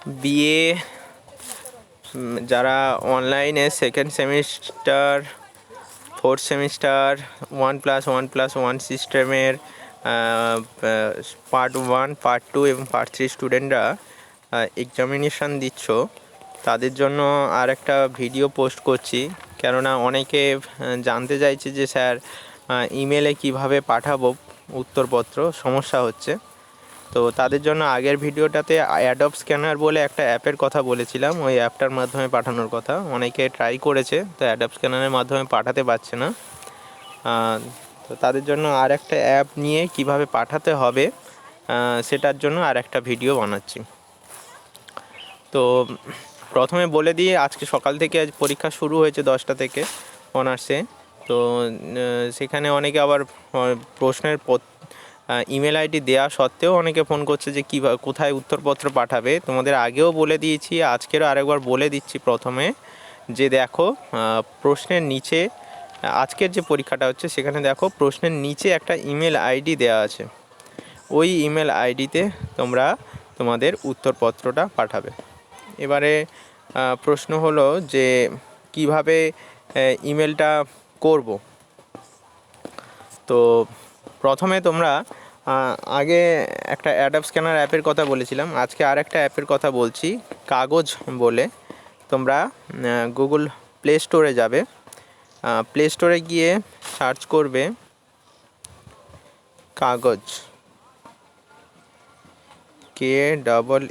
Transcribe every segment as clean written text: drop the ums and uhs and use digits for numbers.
BA যারা অনলাইনে second semester, fourth semester, 1+1+1 সিস্টেমের পার্ট 1, পার্ট 2 এবং পার্ট 3 স্টুডেন্টরা এক্সামিনেশান দিচ্ছ, তাদের জন্য আর একটা ভিডিও পোস্ট করছি। কেননা অনেকে জানতে চাইছে যে স্যার ইমেলে কিভাবে পাঠাবো উত্তরপত্র, সমস্যা হচ্ছে। তো তাদের জন্য আগের ভিডিওটাতে অ্যাডব স্ক্যানার বলে একটা অ্যাপের কথা বলেছিলাম, ওই অ্যাপটার মাধ্যমে পাঠানোর কথা। অনেকে ট্রাই করেছে, তো অ্যাডব স্ক্যানারের মাধ্যমে পাঠাতে পারছে না। তো তাদের জন্য আর একটা অ্যাপ নিয়ে কিভাবে পাঠাতে হবে সেটার জন্য আর একটা ভিডিও বানাচ্ছি। তো প্রথমে বলে দিই, আজকে সকাল থেকে আজ পরীক্ষা শুরু হয়েছে 10টা থেকে অনার্সে। তো সেখানে অনেকে আবার প্রশ্নের ইমেল আইডি দেওয়া সত্ত্বেও অনেকে ফোন করছে যে কীভাবে, কোথায় উত্তরপত্র পাঠাবে। তোমাদের আগেও বলে দিয়েছি, আজকেরও আরেকবার বলে দিচ্ছি প্রথমে, যে দেখো প্রশ্নের নিচে, আজকের যে পরীক্ষাটা হচ্ছে সেখানে দেখো প্রশ্নের নিচে একটা ইমেল আইডি দেওয়া আছে। ওই ইমেল আইডিতে তোমরা তোমাদের উত্তরপত্রটা পাঠাবে। এবারে প্রশ্ন হলো যে কিভাবে ইমেলটা করব। তো প্রথমে তোমরা আগে একটা অ্যাডব স্ক্যানার অ্যাপের কথা বলেছিলাম, আজকে আর একটা অ্যাপের কথা বলছি, কাগজ বলে। তোমরা গুগল প্লে স্টোরে যাবে, প্লে স্টোরে গিয়ে সার্চ করবে কাগজ, KAAGAZ,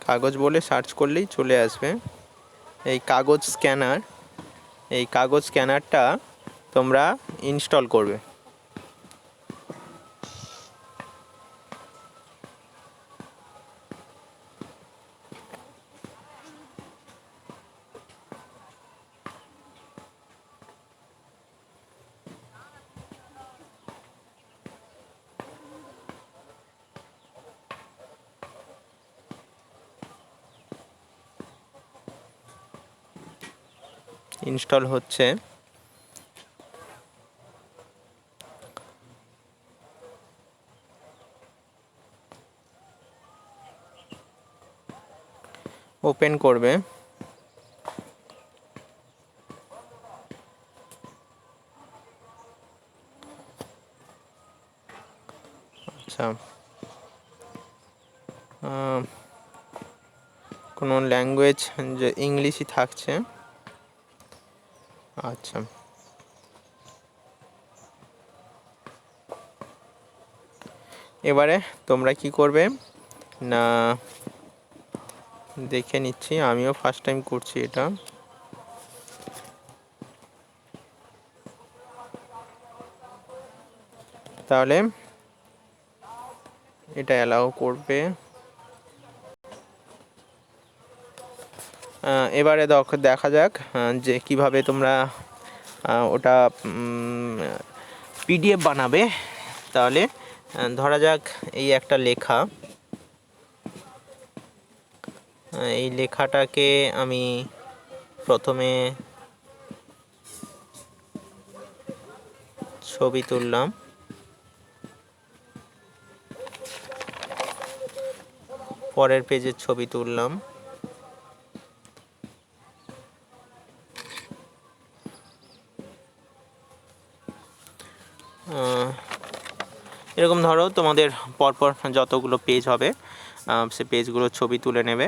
কাগজ বলে সার্চ করলেই চলে আসবে এই কাগজ স্ক্যানার। এই কাগজ স্ক্যানারটা তোমরা ইনস্টল করবে। ইনস্টল হচ্ছে। ওপেন করবে। আচ্ছা, কোনো ল্যাঙ্গুয়েজ যে ইংলিশই থাকছে। আচ্ছা, এবারে তোমরা কি করবে না, দেখে নিচ্ছি, আমিও ফার্স্ট টাইম করছি এটা। তাহলে এটা অ্যালাউ করবে। এবারে দেখা যাক যে কিভাবে তোমরা ওটা পিডিএফ বানাবে। তাহলে ধরা যাক এই একটা লেখা, এই লেখাটাকে আমি প্রথমে ছবি তুললাম, পরের পেজের ছবি তুললাম, এরকম ধরো তোমাদের পরপর যতগুলো পেজ হবে সে পেজগুলো ছবি তুলে নেবে।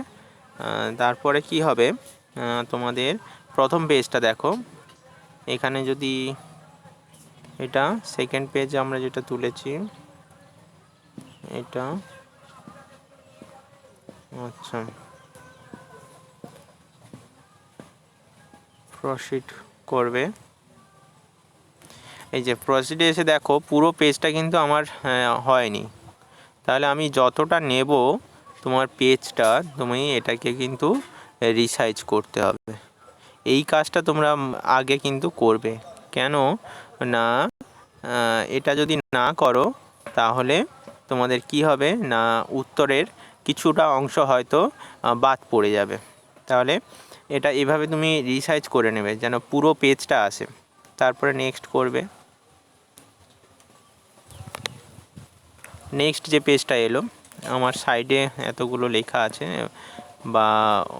তারপরে কি হবে, তোমাদের প্রথম পেজটা দেখো, এখানে যদি এটা সেকেন্ড পেজ আমরা যেটা তুলেছি এটা, আচ্ছা প্রসিড করবে। এই যে প্রসিডে এসে দেখো পুরো পেজটা কিন্তু আমার হয়নি। তাহলে আমি যতটা নেব তোমার পেজটা, তুমি এটাকে কিন্তু রিসাইজ করতে হবে। এই কাজটা তোমরা আগে কিন্তু করবে। কেন না, এটা যদি না করো তাহলে তোমাদের কি হবে না, উত্তরের কিছুটা অংশ হয়তো বাদ পড়ে যাবে। তাহলে এটা এভাবে তুমি রিসাইজ করে নেবে যেন পুরো পেজটা আসে। তারপরে নেক্সট করবে। নেক্সট যে পেজটা এলো, আমার সাইডে এতগুলো লেখা আছে বা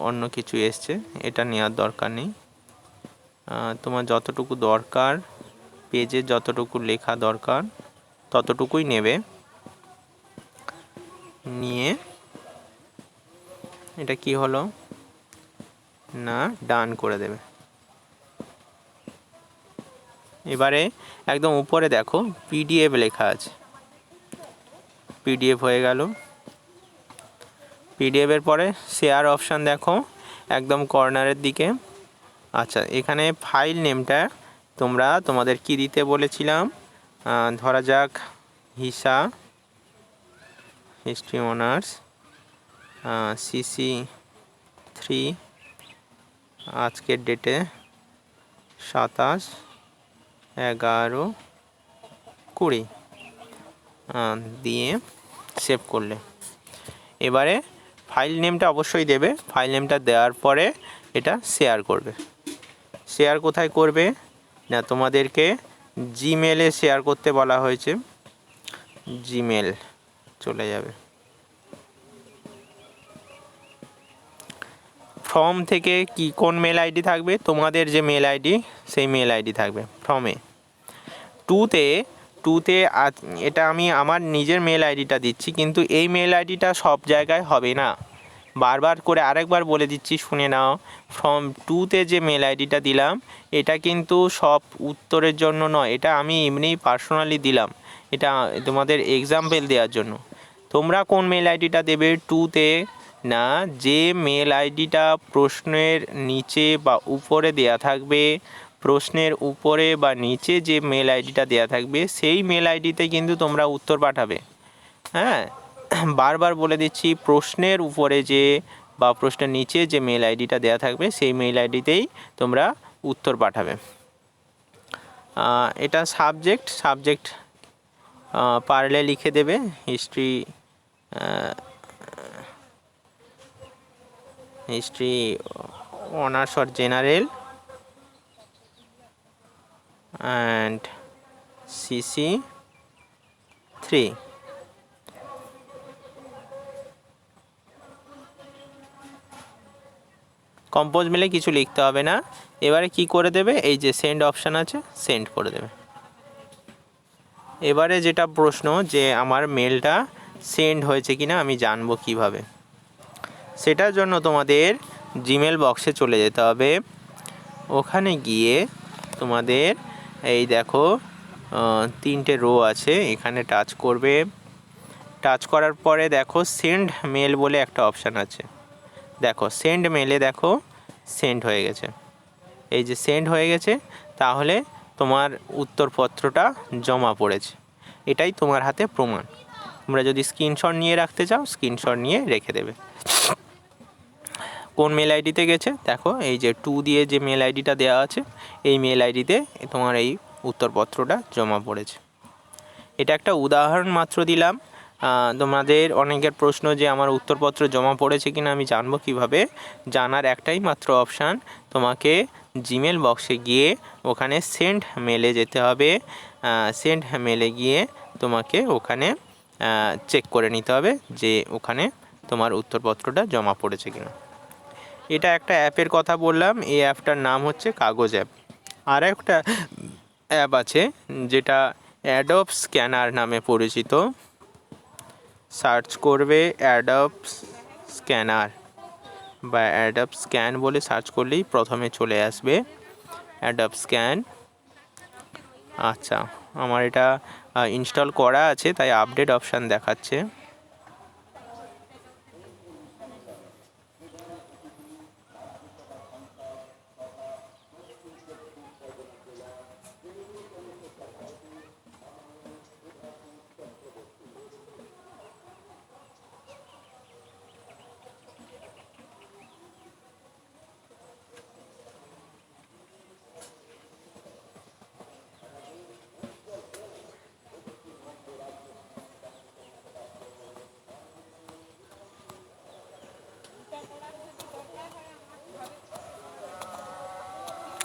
অন্য কিছু এসছে, এটা নেওয়ার দরকার নেই। তোমার যতটুকু দরকার, পেজে যতটুকু লেখা দরকার ততটুকুই নেবে, নিয়ে এটা কি হলো না ডান করে দেবে। এবারে একদম উপরে দেখো পিডিএফ লেখা আছে, পিডিএফ হয়ে গেল। পিডিএফের পরে শেয়ার অপশান দেখো একদম কর্নারের দিকে। আচ্ছা, এখানে ফাইল নেমটা তোমরা তোমাদের কি দিতে বলেছিলাম, ধরা যাক হিস্ট্রি অনার্স CC3, আজকের ডেটে 27/11/20 দিয়ে সেভ করলে। এবারে ফাইল নেমটা অবশ্যই দেবে, ফাইল নেমটা দেওয়ার পরে এটা শেয়ার করবে। শেয়ার কোথায় করবে না, তোমাদেরকে জিমেলে শেয়ার করতে বলা হয়েছে, জিমেল চলে যাবে। ফর্ম থেকে কি কোন মেল আইডি থাকবে, তোমাদের যে মেল আইডি সেই মেল আইডি থাকবে ফর্মে। টুতে এটা আমি আমার নিজের মেল আইডিটা দিচ্ছি, কিন্তু এই মেল আইডিটা সব জায়গায় হবে না, বারবার করে আরেকবার বলে দিচ্ছি শুনে নাও। ফর্ম 2তে যে মেল আইডিটা দিলাম এটা কিন্তু সব উত্তরের জন্য নয়, এটা আমি এমনিই পার্সোনালি দিলাম, এটা তোমাদের এক্সাম্পল দেওয়ার জন্য। তোমরা কোন মেল আইডিটা দেবে 2তে না, যে মেল আইডিটা প্রশ্নের নিচে বা উপরে দেয়া থাকবে, প্রশ্নের উপরে বা নিচে যে মেল আইডিটা দেয়া থাকবে সেই মেল আইডিতে কিন্তু তোমরা উত্তর পাঠাবে। হ্যাঁ, বারবার বলে দিচ্ছি, প্রশ্নের উপরে যে বা প্রশ্নের নিচে যে মেল আইডিটা দেওয়া থাকবে সেই মেল আইডিতেই তোমরা উত্তর পাঠাবে। এটা সাবজেক্ট পারলে লিখে দেবে history honours or general and CC3। Compose মিলে কিছু লিখতে হবে না। এবারে কি করে দেবে, এই যে সেন্ড অপশান আছে, সেন্ড করে দেবে। এবারে যেটা প্রশ্ন যে আমার মেলটা সেন্ড হয়েছে কিনা আমি জানবো কিভাবে, সেটার জন্য তোমাদের জিমেল বক্সে চলে যেতে হবে। ওখানে গিয়ে তোমাদের এই দেখো 3টে রো আছে, এখানে টাচ করবে। টাচ করার পরে দেখো সেন্ড মেল বলে একটা অপশান আছে, দেখো সেন্ড মেলে দেখো সেন্ড হয়ে গেছে। এই যে সেন্ড হয়ে গেছে, তাহলে তোমার উত্তরপত্রটা জমা পড়েছে, এটাই তোমার হাতে প্রমাণ। তোমরা যদি স্ক্রিনশট নিয়ে রাখতে চাও স্ক্রিনশট নিয়ে রেখে দেবে। কোন মেল আইডিতে গেছে দেখো, এই যে 2 দিয়ে যে মেল আইডিটা দেওয়া আছে এই মেল আইডিতে তোমার এই উত্তরপত্রটা জমা পড়েছে। এটা একটা উদাহরণ মাত্র দিলাম। তোমাদের অনেকের প্রশ্ন যে আমার উত্তরপত্র জমা পড়েছে কিনা আমি জানবো কিভাবে, জানার একটাই মাত্র অপশান, তোমাকে জিমেল বক্সে গিয়ে ওখানে সেন্ড মেলে যেতে হবে। সেন্ড মেলে গিয়ে তোমাকে ওখানে চেক করে নিতে হবে যে ওখানে তোমার উত্তরপত্রটা জমা পড়েছে কিনা। এটা একটা অ্যাপের কথা বললাম, এই অ্যাপটার নাম হচ্ছে কাগজ অ্যাপ। আর একটা অ্যাপ আছে যেটা অ্যাডোব স্ক্যানার নামে পরিচিত, সার্চ করবে অ্যাডোব স্ক্যানার বা অ্যাডোব স্ক্যান বলে সার্চ করলেই প্রথমে চলে আসবে অ্যাডোব স্ক্যান। আচ্ছা, আমার এটা ইনস্টল করা আছে তাই আপডেট অপশান দেখাচ্ছে।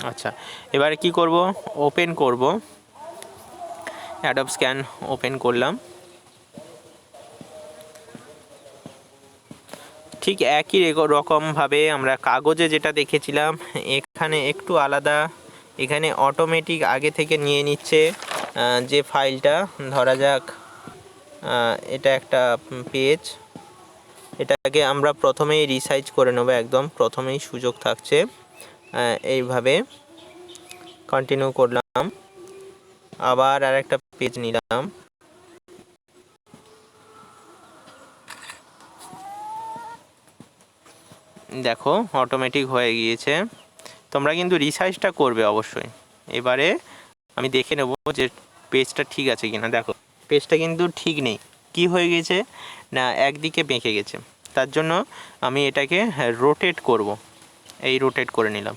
আচ্ছা, এবারে কি করব, ওপেন করব। অ্যাডোব স্ক্যান ওপেন করলাম। ঠিক একই রকমভাবে আমরা কাগজে যেটা দেখেছিলাম এখানে একটু আলাদা। এখানে অটোমেটিক আগে থেকে নিয়ে নিচ্ছে যে ফাইলটা, ধরা যাক এটা একটা পেজ, এটাকে আমরা প্রথমেই রিসাইজ করে নেব, একদম প্রথমেই সুযোগ থাকছে। এইভাবে কন্টিনিউ করলাম, আবার আরেকটা পেজ নিলাম, দেখো অটোমেটিক হয়ে গিয়েছে। তোমরা কিন্তু রিসাইজটা করবে অবশ্যই। এবারে আমি দেখে নেব যে পেজটা ঠিক আছে কিনা। দেখো পেজটা কিন্তু ঠিক নেই, কি হয়ে গেছে না একদিকে বেঁকে গেছে। তার জন্য আমি এটাকে রোটেট করব। এই রোটেট করে নিলাম,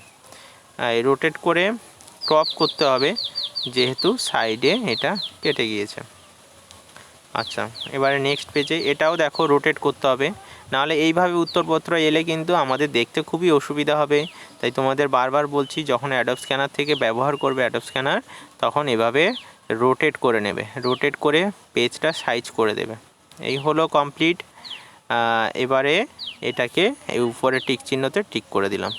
এই রোটেট করে ক্রপ করতে হবে যেহেতু সাইডে এটা কেটে গিয়েছে। আচ্ছা, এবারে নেক্সট পেজে এটাও দেখো রোটেট করতে হবে, নাহলে এইভাবে উত্তরপত্র এলে কিন্তু আমাদের দেখতে খুবই অসুবিধা হবে। তাই তোমাদের বারবার বলছি, যখন অ্যাডোব স্ক্যানার থেকে ব্যবহার করবে অ্যাডোব স্ক্যানার, তখন এভাবে রোটেট করে নেবে, রোটেট করে পেজটা সাইজ করে দেবে। এই হলো কমপ্লিট। এবারে এটাকে এই উপরে টিক চিহ্নতে টিক করে দিলাম,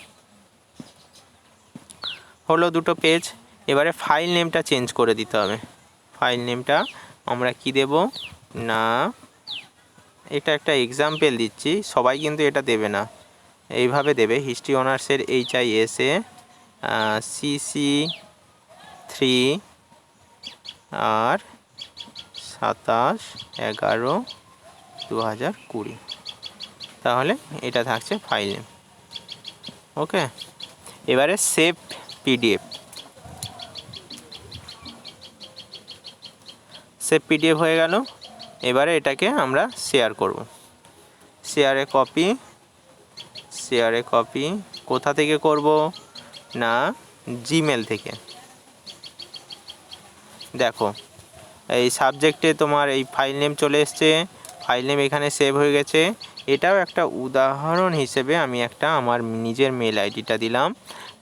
হলো দুটো পেজ। এবারে ফাইল নেমটা চেঞ্জ করে দিতে হবে। ফাইল নেমটা আমরা কি দেব না, এটা একটা এক্সাম্পল দিচ্ছি, সবাই কিন্তু এটা দেবে না, এইভাবে দেবে হিস্ট্রি অনার্সের HISA CC3 আর 27/11/2020, তাহলে এটা থাকছে ফাইল নেম। ওকে, এবারে সেভ PDF। সেভ PDF হয়ে গেল। এবারে এটাকে আমরা শেয়ার করব। শেয়ারে কপি কোথা থেকে করব না জিমেল থেকে। দেখো এই সাবজেক্টে তোমার এই ফাইল নেম চলে এসছে, ফাইল নেম এখানে সেভ হয়ে গেছে। এটাও একটা উদাহরণ হিসেবে আমি একটা আমার নিজের মেল আইডিটা দিলাম।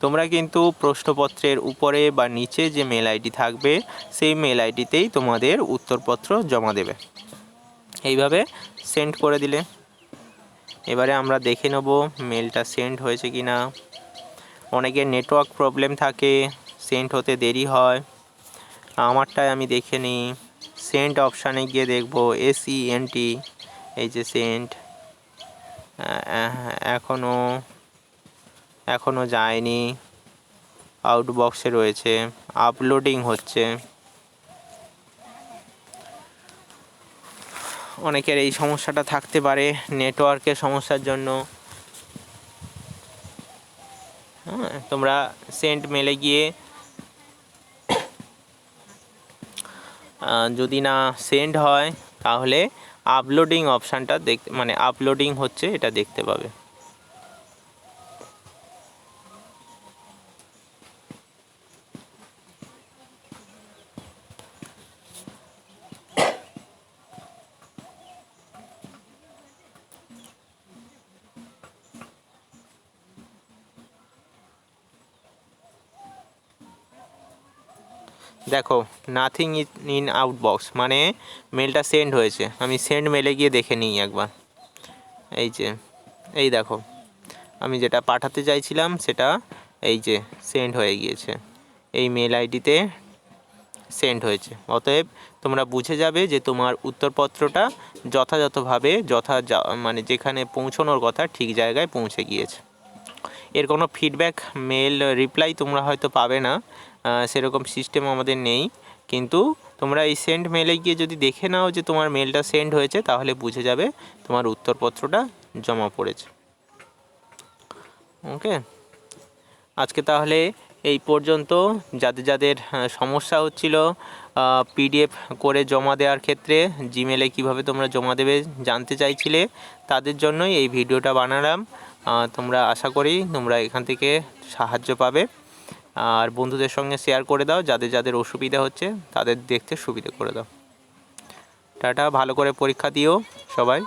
তোমরা কিন্তু প্রশ্নপত্রের উপরে বা নিচে যে মেল আইডি থাকবে সেই মেল আইডিতেই তোমাদের উত্তরপত্র জমা দেবে। এইভাবে সেন্ড করে দিলে এবারে আমরা দেখে নেব মেলটা সেন্ড হয়েছে কি না। অনেকের নেটওয়ার্ক প্রবলেম থাকে, সেন্ড হতে দেরি হয়। আমারটায় আমি দেখে নিই, সেন্ড অপশানে গিয়ে দেখব SENT, এই যে সেন্ড, এখনও যায়নি, আউটবক্সে রয়েছে, আপলোডিং হচ্ছে। অনেকের এই সমস্যাটা থাকতে পারে নেটওয়ার্কের সমস্যার জন্য। তোমরা সেন্ড মেলে গিয়ে যদি না সেন্ড হয় তাহলে আপলোডিং অপশানটা মানে আপলোডিং হচ্ছে এটা দেখতে পাবে। দেখো নাথিং ইন আউটবক্স, মানে মেলটা সেন্ড হয়েছে। আমি সেন্ড মেলে গিয়ে দেখে নিই একবার। এই যে এই দেখো আমি যেটা পাঠাতে চাইছিলাম সেটা এই যে সেন্ড হয়ে গিয়েছে, এই মেল আইডিতে সেন্ড হয়েছে। অতএব তোমরা বুঝে যাবে যে তোমার উত্তরপত্রটা যথাযথভাবে মানে যেখানে পৌঁছানোর কথা ঠিক জায়গায় পৌঁছে গিয়েছে। এর কোনো ফিডব্যাক মেল রিপ্লাই তোমরা হয়তো পাবে না, সেরকম সিস্টেম আমাদের নেই, কিন্তু তোমরা এই সেন্ড মেলে গিয়ে যদি দেখে নাও যে তোমার মেলটা সেন্ড হয়েছে তাহলে বুঝে যাবে তোমার উত্তরপত্রটা জমা পড়েছে। ওকে, আজকে তাহলে এই পর্যন্ত। যাদের সমস্যা হচ্ছিল PDF করে জমা দেওয়ার ক্ষেত্রে, জিমেলে কিভাবে তোমরা জমা দেবে জানতে চাইছিলে, তাদের জন্যই এই ভিডিওটা বানালাম। তোমরা আশা করি তোমরা এখান থেকে সাহায্য পাবে। আর বন্ধুদের সঙ্গে শেয়ার করে দাও, যাদের অসুবিধা হচ্ছে তাদের দেখতে সুবিধা করে দাও। টাটা, ভালো করে পরীক্ষা দিও সবাই।